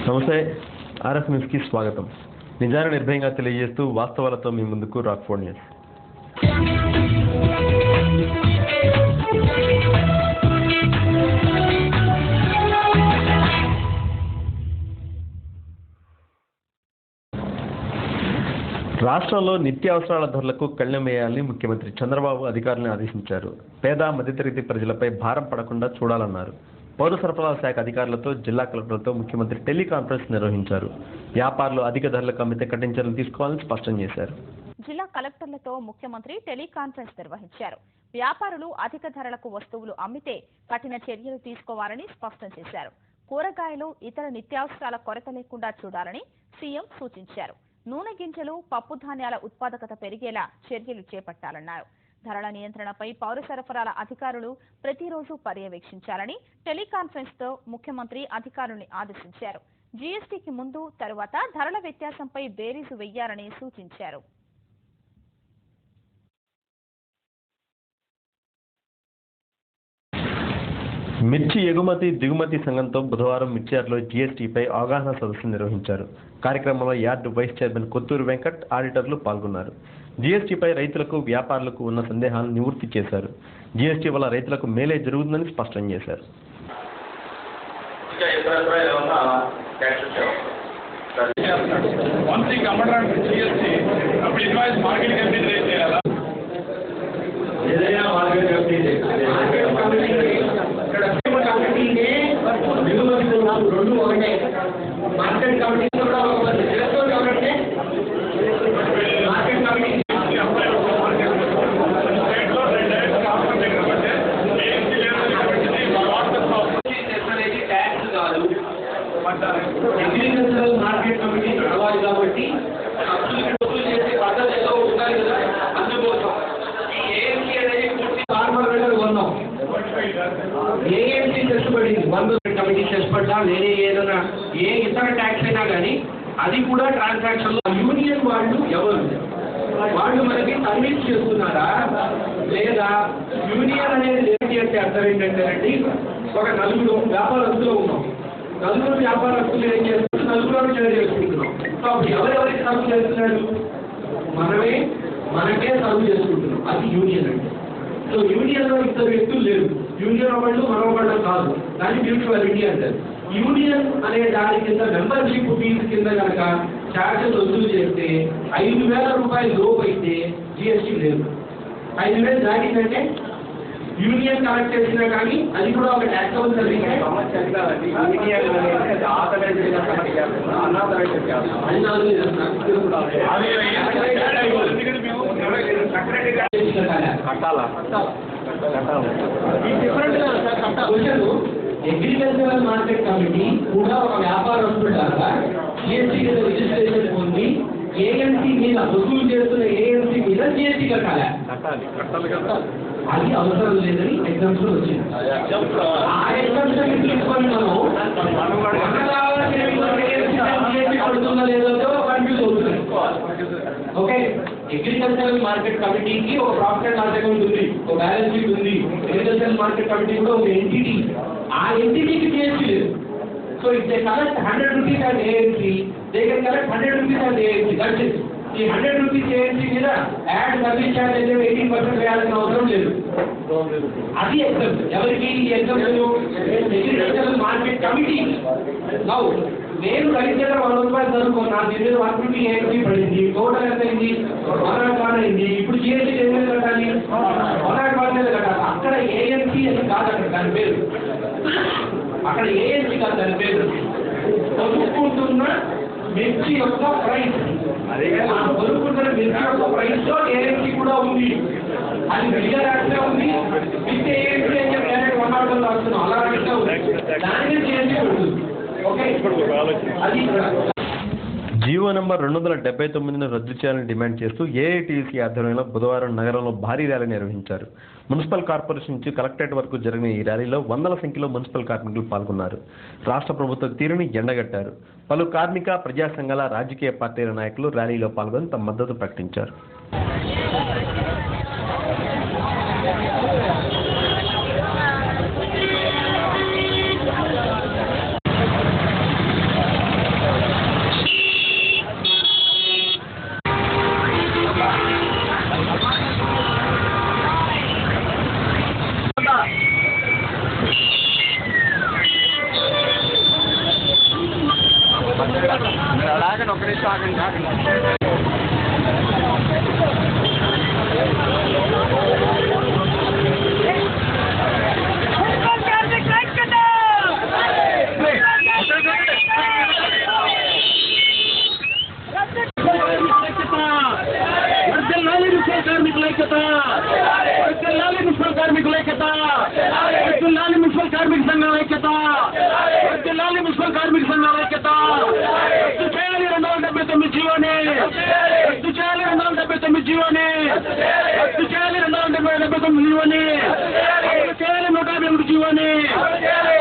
నమస్తే. ఆర్ఎస్ న్యూస్కి స్వాగతం. నిజాన్ని నిర్భయంగా తెలియజేస్తూ వాస్తవాలతో మీ ముందుకు రాక్ఫోర్డ్ న్యూస్. రాష్ట్రంలో నిత్యావసరాల ధరలకు కళ్లెం వేయాలని ముఖ్యమంత్రి చంద్రబాబు అధికారులను ఆదేశించారు. పేద మధ్యతరగతి ప్రజలపై భారం పడకుండా చూడాలన్నారు. పౌర సరఫరాల శాఖ అధికారులతో జిల్లా కలెక్టర్లతో ముఖ్యమంత్రి టెలికాన్ఫరెన్స్ నిర్వహించారు. వ్యాపారులు అధిక ధరలకు అమ్మితే కఠిన చర్యలు తీసుకోవాలని స్పష్టం చేశారు. జిల్లా కలెక్టర్లతో ముఖ్యమంత్రి టెలికాన్ఫరెన్స్ నిర్వహించారు. వ్యాపారులు అధిక ధరలకు వస్తువులు అమ్మితే కఠిన చర్యలు తీసుకోవాలని స్పష్టం చేశారు. కూరగాయలు, ఇతర నిత్యావసరాల కొరత లేకుండా చూడాలని సీఎం సూచించారు. నూనె గింజలు, పప్పు ధాన్యాల ఉత్పాదకత పెరిగేలా చర్యలు చేపట్టాలన్నారు. ధరల నియంత్రణపై పౌర సరఫరాల అధికారులు ప్రతిరోజు పర్యవేక్షించాలని టెలికాన్ఫరెన్స్ తో ముఖ్యమంత్రి అధికారుల్ని ఆదేశించారు. జీఎస్టీకి ముందు, తరువాత ధరల వ్యత్యాసంపై బేరీజు వెయ్యాలని సూచించారు. మిర్చి ఎగుమతి దిగుమతి సంఘంతో బుధవారం మిర్చియార్లో జీఎస్టీపై అవగాహన సదస్సు నిర్వహించారు. కార్యక్రమంలో yard vice chairman Kotturu Venkat, ఆడిటర్లు పాల్గొన్నారు. జీఎస్టీపై రైతులకు, వ్యాపారులకు ఉన్న సందేహాలను నివృత్తి చేశారు. జీఎస్టీ వల్ల రైతులకు మేలే జరుగుతుందని స్పష్టం చేశారు. మార్కెట్ కమిటీ కూడా అగ్రికల్చరల్ మార్కెట్ కమిటీ నడవాలి కాబట్టి సబ్సిడీ చేసే పద్ధతి ఏదో ఉంటాయి కదా. అందుకోసం ఈ ఏఎంసీ అనేది పూర్తి ఫార్మర్ దగ్గర కొన్నాం. ఏఎంసీ తెచ్చుబడింది, బంధు కమిటీ తెచ్చుబడ్డా వేరే ఏదైనా ఏ ఇతర ట్యాక్స్ అయినా కానీ అది కూడా ట్రాన్సాక్షన్ లో యూనియన్ వాళ్ళు ఎవరు, వాళ్ళు మనకి సర్వీస్ చేస్తున్నారా లేదా? యూనియన్ అనేది ఏంటి అంటే అర్థం ఏంటంటేనండి, ఒక నలుగురు వ్యాపారస్తులు ఉన్నాం. నలుగురు వ్యాపారస్తులు ఏం చేస్తున్నారు? నలుగురు షేర్ చేసుకుంటున్నాం. సో అప్పుడు ఎవరెవరికి సర్వ్ చేస్తున్నాడు? మనకే సర్వ్ చేసుకుంటున్నాం. అది యూనియన్ అంటే. సో యూనియన్ లో ఇద్దరు వ్యక్తులు లేరు. యూనియన్ వాళ్ళు మరొకళ్ళు కాదు. దాన్ని మ్యూచువాలిటీ అంటారు. యూనియన్ అనే దాని కింద మెంబర్షిప్ ఫీజు కింద కనుక ఛార్జెస్ వసూలు చేస్తే 5,000 రూపాయలు లోపు అయితే జిఎస్టీ లేదు. 5,000 దాటిందంటే యూనియన్ కలెక్ట్ చేసినా కానీ అది కూడా ఒక taxable service. Agricultural market committee కూడా ఒక వ్యాపారస్తులాగా జిఎస్టీ రిజిస్ట్రేషన్ పొంది ఏఎంసీ మీద వసూలు చేస్తున్న ఏఎంసీ మీద జిఎస్టీ కట్టాలి. అది అవసరం లేదని ఎగ్జామ్స్ లో వచ్చింది. ఆ ఎగ్జామ్స్ తీసుకొని పడుతుందో లేదో కన్ఫ్యూజ్ అవుతుంది. ఓకే, అగ్రికల్చరల్ మార్కెట్ కమిటీకి ఒక ప్రాఫిట్ అండ్ లాస్ అకౌంట్ ఉంది, ఒక బ్యాలెన్స్ షీట్ ఉంది. అగ్రికల్చరల్ మార్కెట్ కమిటీ కూడా ఒక ఎంటిటీ. ఆ ఎంటిటీకి జిఎస్టీ లేదు. So if they collect 100 rupees and AMC, they can collect 100 rupees and AMC. That's it. ఈ 100 రూపీస్ ఏఎంసీ మీద యాడ్ సర్వీస్ ఛార్జ్ అయితే 18% వేయాల్సిన అవసరం లేదు. అది ఎగ్జామ్. ఎవరికి ఈ exam? Agricultural market committee. Now నేను రైతు దగ్గర 100 రూపాయలు చదువుకున్నా, దీని మీద 1 రూపీ ఏఎంసీ పడింది. టోటల్ ఎంత అయింది? 1 అయింది. ఇప్పుడు జిఎస్టీ ఏం మీద కట్టాలి? 1 మీద కట్టాలి. అక్కడ ఏఎంసీ అని కాదు, అక్కడ దాని పేరు. అక్కడ ఏఎంసీ కాదు దాని పేరు. కొనుక్కుంటున్న మిర్చి యొక్క ప్రైస్. కొనుక్కుంటున్న మిర్చి యొక్క ప్రైస్ లో ఏఎంసీ కూడా ఉంది. అది విడిగా రాష్ట్రం ఉంది. విత్ ఏఎంసీ అని చెప్పి డైరెక్ట్ 1 రాస్తున్నాం. అలా రాష్ట్రం ఉంది. దాని మీద ఏఎంసీ పడుతుంది. ఓకే, అది జీవో నంబర్ 279ను రద్దు చేయాలని డిమాండ్ చేస్తూ ఏఐటీయూసీ ఆధ్వర్యంలో బుధవారం నగరంలో భారీ ర్యాలీ నిర్వహించారు. మున్సిపల్ కార్పొరేషన్ నుంచి కలెక్టరేట్ వరకు జరిగిన ఈ ర్యాలీలో వందల సంఖ్యలో మున్సిపల్ కార్మికులు పాల్గొన్నారు. రాష్ట్ర ప్రభుత్వ తీరుని ఎండగట్టారు. పలు కార్మిక, ప్రజా సంఘాల, రాజకీయ పార్టీల నాయకులు ర్యాలీలో పాల్గొని తమ మద్దతు ప్రకటించారు. మున్సిపల్ కార్మిక సంఘాల ఐక్యత, మున్సిపల్ కార్మిక సంఘాల ఐక్యత. రద్దు చేయాలి 279 జీవోని, రద్దు చేయాలి 279 జీవోని, రద్దు చేయాలి 279 జీవోని, అమలు చేయాలి 151 జీవోని,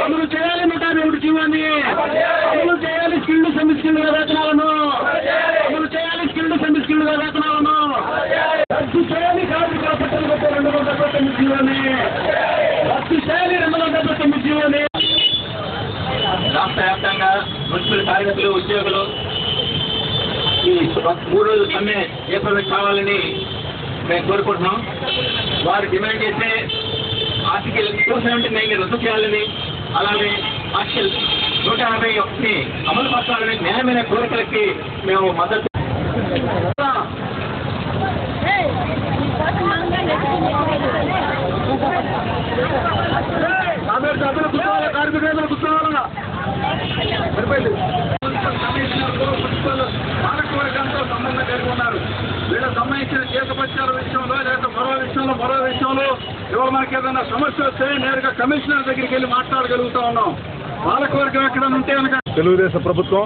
అమలు చేయాలి 151 జీవోని, అమలు చేయాలి స్కిల్డ్ సెమీ స్కిల్డ్ వేతనాలను, అమలు చేయాలి స్కిల్డ్ సెమీ స్కిల్డ్ వేతనాలను, రద్దు చేయాలి కార్మికుల పట్టణ 279 జీవోని, రద్దు చేయాలి 279 జీవోని. రాష్ట్ర వ్యాప్తంగా మున్సిపల్ కార్మికులు, ఉద్యోగులు ఈ 3 రోజుల సమ్మె ఏప్రిల్ కావాలని మేము కోరుకుంటున్నాం. వారు డిమాండ్ చేసే ఆర్టికల్ 279 రద్దు చేయాలని, అలాగే ఆర్టికల్ 151 అమలు పరచాలని న్యాయమైన కోరికలకి మేము మద్దతు. కార్మికులు కూర్చోవాలన్నా పాలకవర్గంతో సంబంధం కలిగి ఉన్నారు. వీళ్ళకి సంబంధించిన కేసుపత్యాల విషయంలో లేదా మరో విషయంలో ఇవాళ మనకి ఏదైనా సమస్య వస్తే నేరుగా కమిషనర్ దగ్గరికి వెళ్ళి మాట్లాడగలుగుతా ఉన్నాం. పాలకవర్గం ఎక్కడ ఉంటే కనుక తెలుగుదేశం ప్రభుత్వం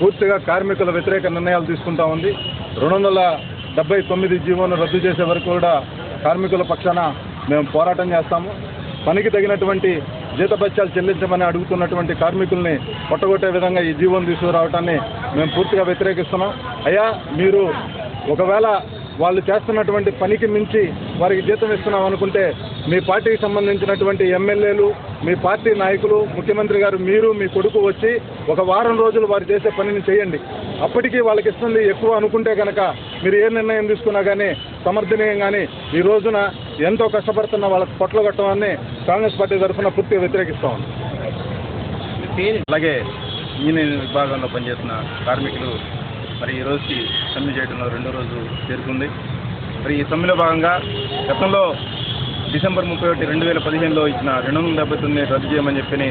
పూర్తిగా కార్మికుల వ్యతిరేక నిర్ణయాలు తీసుకుంటా ఉంది. 279 జీవోను రద్దు చేసే వరకు కూడా కార్మికుల పక్షాన మేము పోరాటం చేస్తాము. పనికి తగినటువంటి జీతభత్యాలు చెల్లించమని అడుగుతున్నటువంటి కార్మికుల్ని కొట్టగొట్టే విధంగా ఈ జీవోను తీసుకురావటాన్ని మేము పూర్తిగా వ్యతిరేకిస్తున్నాం. అయ్యా, మీరు ఒకవేళ వాళ్ళు చేస్తున్నటువంటి పనికి మించి వారికి జీతం ఇస్తున్నాం అనుకుంటే మీ పార్టీకి సంబంధించినటువంటి ఎమ్మెల్యేలు, మీ పార్టీ నాయకులు, ముఖ్యమంత్రి గారు, మీరు, మీ కొడుకు వచ్చి ఒక వారం రోజులు వారు చేసే పనిని చేయండి. అప్పటికీ వాళ్ళకి ఇస్తుంది ఎక్కువ అనుకుంటే కనుక మీరు ఏ నిర్ణయం తీసుకున్నా కానీ సమర్థనీయం. కానీ ఈ రోజున ఎంతో కష్టపడుతున్న వాళ్ళకి పొట్లు కట్టడాన్ని కాంగ్రెస్ పార్టీ తరఫున పూర్తిగా వ్యతిరేకిస్తాం. అలాగే యూనియన్ విభాగంలో పనిచేస్తున్న కార్మికులు మరి ఈ రోజుకి సమ్మె చేయడంలో 2వ రోజు చేరుకుంది. మరి ఈ సమ్మెలో భాగంగా గతంలో డిసెంబర్ 31, 2015లో ఇచ్చిన 279 రద్దు చేయమని చెప్పి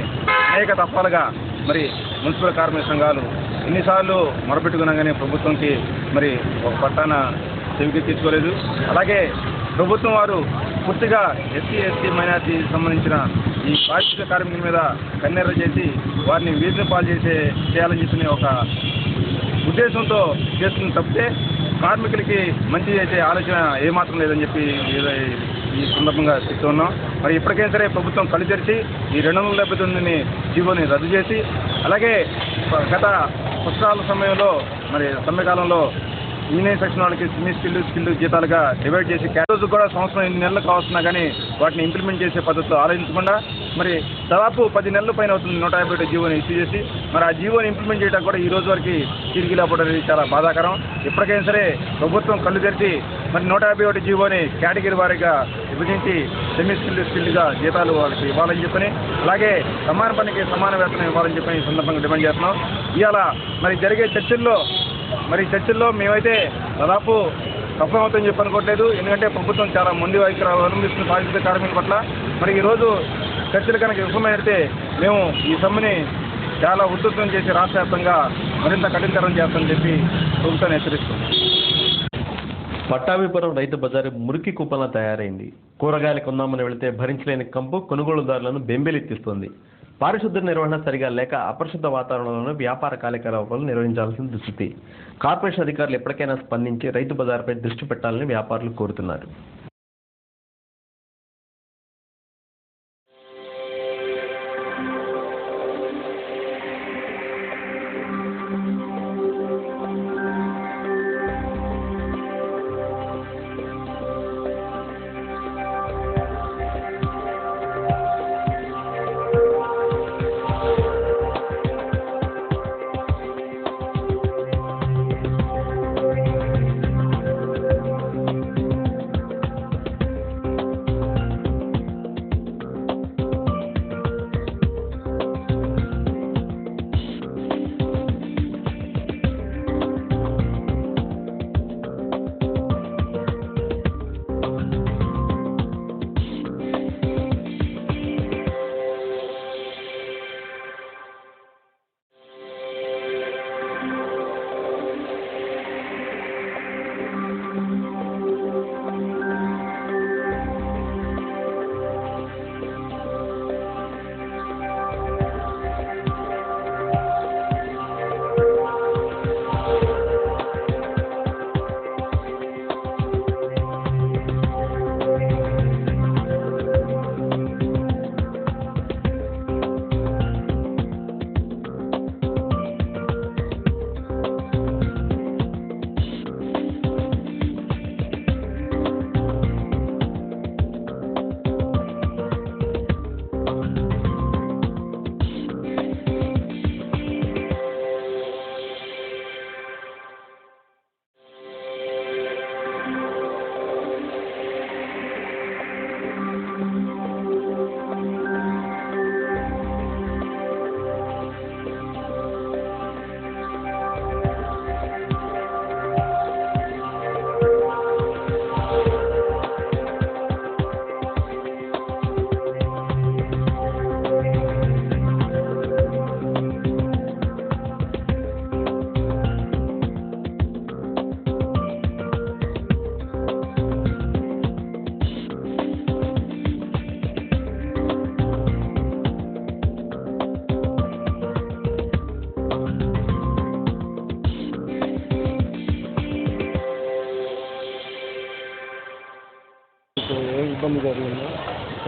అనేక దఫాలుగా మరి మున్సిపల్ కార్మిక సంఘాలు ఎన్నిసార్లు మొరపెట్టుకున్నా కానీ ప్రభుత్వంకి మరి ఒక పట్టాన చెవికెక్కించుకోలేదు. అలాగే ప్రభుత్వం వారు పూర్తిగా ఎస్సీ, మైనార్టీ సంబంధించిన ఈ పారిశుద్ధ్య కార్మికుల మీద కన్నెర్ర చేసి వారిని వీధిని పాలు చేయాలని చెప్పిన ఒక ఉద్దేశంతో చేస్తుంది తప్పితే కార్మికులకి మంచి చేసే ఆలోచన ఏమాత్రం లేదని చెప్పి ఈ సందర్భంగా చెప్తున్నాం. మరి ఇప్పటికైనా సరే ప్రభుత్వం కళ్ళు తెరిచి ఈ 279 జీవోని రద్దు చేసి, అలాగే గత పుస్తకాల సమయంలో మరి సమ్మెకాలంలో యూనియన్ సెక్షన్ వాళ్ళకి స్కిల్డ్ జీతాలుగా డివైడ్ చేసి రోజు కూడా సంవత్సరం 8 నెలలు కావస్తున్నా కానీ వాటిని ఇంప్లిమెంట్ చేసే పద్ధతిలో ఆలోచించకుండా మరి దాదాపు 10 నెలల పైన అవుతుంది 151 జీవోని ఇష్యూ చేసి మరి ఆ జీవోని ఇంప్లిమెంట్ చేయడం కూడా ఈ రోజు వరకు తిరిగి లేకపోవడం చాలా బాధాకరం. ఇప్పటికైనా సరే ప్రభుత్వం కళ్ళు తెరిచి మరి 151 జీవోని కేటగిరీ వారీగా విభజించి సెమీ స్కిల్డ్గా జీతాలు వాళ్ళకి ఇవ్వాలని చెప్పని, అలాగే సమాన పనికి సమాన వేతనం ఇవ్వాలని చెప్పని ఈ సందర్భంగా డిమాండ్ చేస్తున్నాం. ఇవాళ మరి జరిగే చర్చల్లో మేమైతే దాదాపు సఫలమవుతామని చెప్పి అనుకోవట్లేదు. ఎందుకంటే ప్రభుత్వం చాలా మొండి వైఖరి అవలంబిస్తున్న పారిశుద్ధ్య కార్మికుల పట్ల. మరి ఈరోజు చర్చలు కనుక విఫలమైతే మేము ఈ సమ్మెని చాలా ఉధృతం చేసి రాష్ట్ర వ్యాప్తంగా మరింత కఠినతరం చేస్తామని చెప్పి ప్రభుత్వాన్ని హెచ్చరిస్తుంది. పట్టాభిపురం రైతు బజారు మురికి కుప్పలా తయారైంది. కూరగాయలు కొందామని వెళితే భరించలేని కంపు కొనుగోలుదారులను బెంబేలెత్తిస్తోంది. పారిశుద్ధ నిర్వహణ సరిగా లేక అపరిశుద్ధ వాతావరణంలో వ్యాపార కార్యకలాపాలు నిర్వహించాల్సిన దుస్థితి. కార్పొరేషన్ అధికారులు ఎప్పటికైనా స్పందించి రైతు బజార్పై దృష్టి పెట్టాలని వ్యాపారులు కోరుతున్నారు.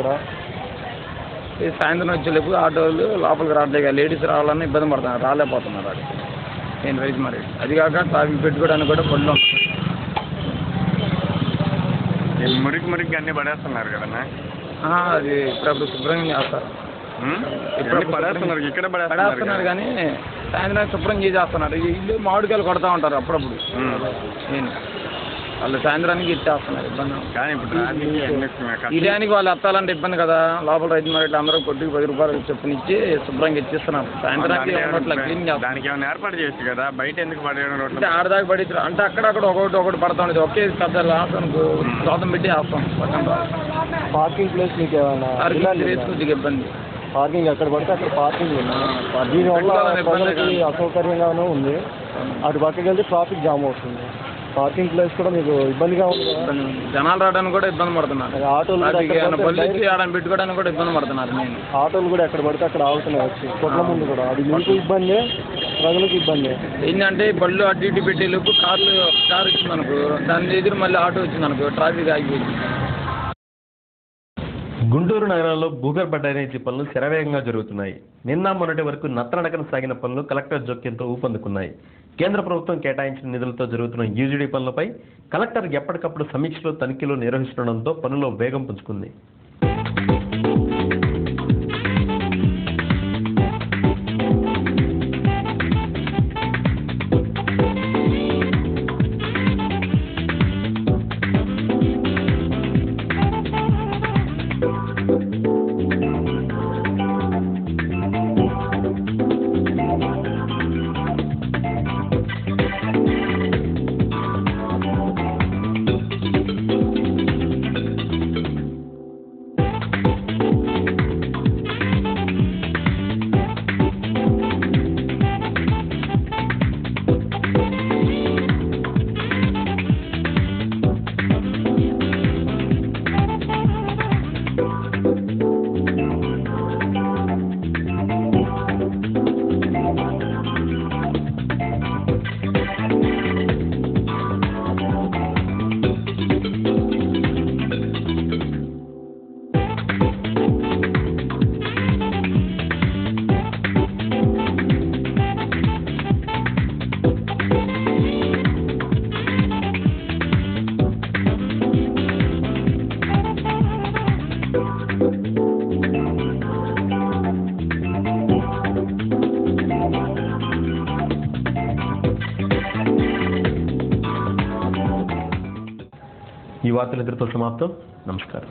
ఇక్కడ? ఈ సాయంత్రం వచ్చేలేపు ఆటోలు లోపలికి రావట్లేదు, లేడీస్ రావాలని ఇబ్బంది పడుతున్నారు, రాలేకపోతున్నారు అక్కడికి. నేను రైతు మరి అది కాక ట్రాఫిక్ పెట్టుకోవడానికి కూడా పళ్ళు మురికి అన్నీ పడేస్తున్నారు కదన్నా. అది ఇప్పుడు శుభ్రంగా చేస్తారు. ఇప్పుడు పడేస్తున్నారు, ఇక్కడ పడేస్తున్నారు కానీ సాయంత్రం శుభ్రం చేసేస్తున్నారు. ఇల్లు మామిడికాయలు కొడతా ఉంటారు అప్పుడప్పుడు. నేను వాళ్ళు సాయంత్రానికి ఇచ్చేస్తున్నారు, ఇబ్బంది. కానీ ఇప్పుడు ఇలానికి వాళ్ళు ఎత్తాలంటే ఇబ్బంది కదా. లోపల రైతు మార్కెట్ అందరూ కొట్టుకు 10 రూపాయలు చొప్పున ఇచ్చి శుభ్రంగా ఇచ్చేస్తున్నారు. సాయంత్రానికి క్లీన్ చేస్తారు. దానికి ఏమైనా ఏర్పాటు చేయొచ్చు కదా, బయట ఎందుకు పడేయడం? అంటే ఆడదాకా పడి అంటే అక్కడక్కడ ఒకటి పడతా ఉండేది. ఒకే పెద్ద లాసనుకో లోతం పెట్టి వేస్తాం పక్కన. పార్కింగ్ ప్లేస్ మీకు ఏమైనా? కొద్దిగా ఇబ్బంది. పార్కింగ్ ఎక్కడ పడితే అక్కడ పార్కింగ్ దీనివల్ల ప్రజలకి అసౌకర్యంగానే ఉంది. అటు పక్కకి వెళ్తే ట్రాఫిక్ జామ్ అవుతుంది. పార్కింగ్ ప్లేస్ కూడా మీకు ఇబ్బందిగా ఉంది. జనాలు రావడానికి కూడా ఇబ్బంది పడుతున్నారు. ఆటోలు పెట్టుకోవడానికి కూడా ఇబ్బంది పడుతున్నారు. నేను ఆటోలు కూడా ఎక్కడ పడితే అక్కడ ఆగుతున్నాయి వచ్చి కొట్ల ముందు కూడా. అది మీకు ఇబ్బంది, ప్రజలకు ఇబ్బంది. ఏంటంటే బళ్ళు అటు ఇటు పెట్టే లోపు కారు వచ్చింది అనుకో, దాని ఎదురు మళ్ళీ ఆటో వచ్చింది అనుకో, ట్రాఫిక్ ఆగిపోయింది. గుంటూరు నగరంలో భూగర్భ డ్రైనేజీ పనులు శరవేగంగా జరుగుతున్నాయి. నిన్న మొన్నటి వరకు నత్తనడకన సాగిన పనులు కలెక్టర్ జోక్యంతో ఊపందుకున్నాయి. కేంద్ర ప్రభుత్వం కేటాయించిన నిధులతో జరుగుతున్న యూజీడీ పనులపై కలెక్టర్ ఎప్పటికప్పుడు సమీక్షలు, తనిఖీలు నిర్వహిస్తుండడంతో పనుల్లో వేగం పుంజుకుంది. ఈ వార్తలు ఇంతటితో సమాప్తం. నమస్కారం.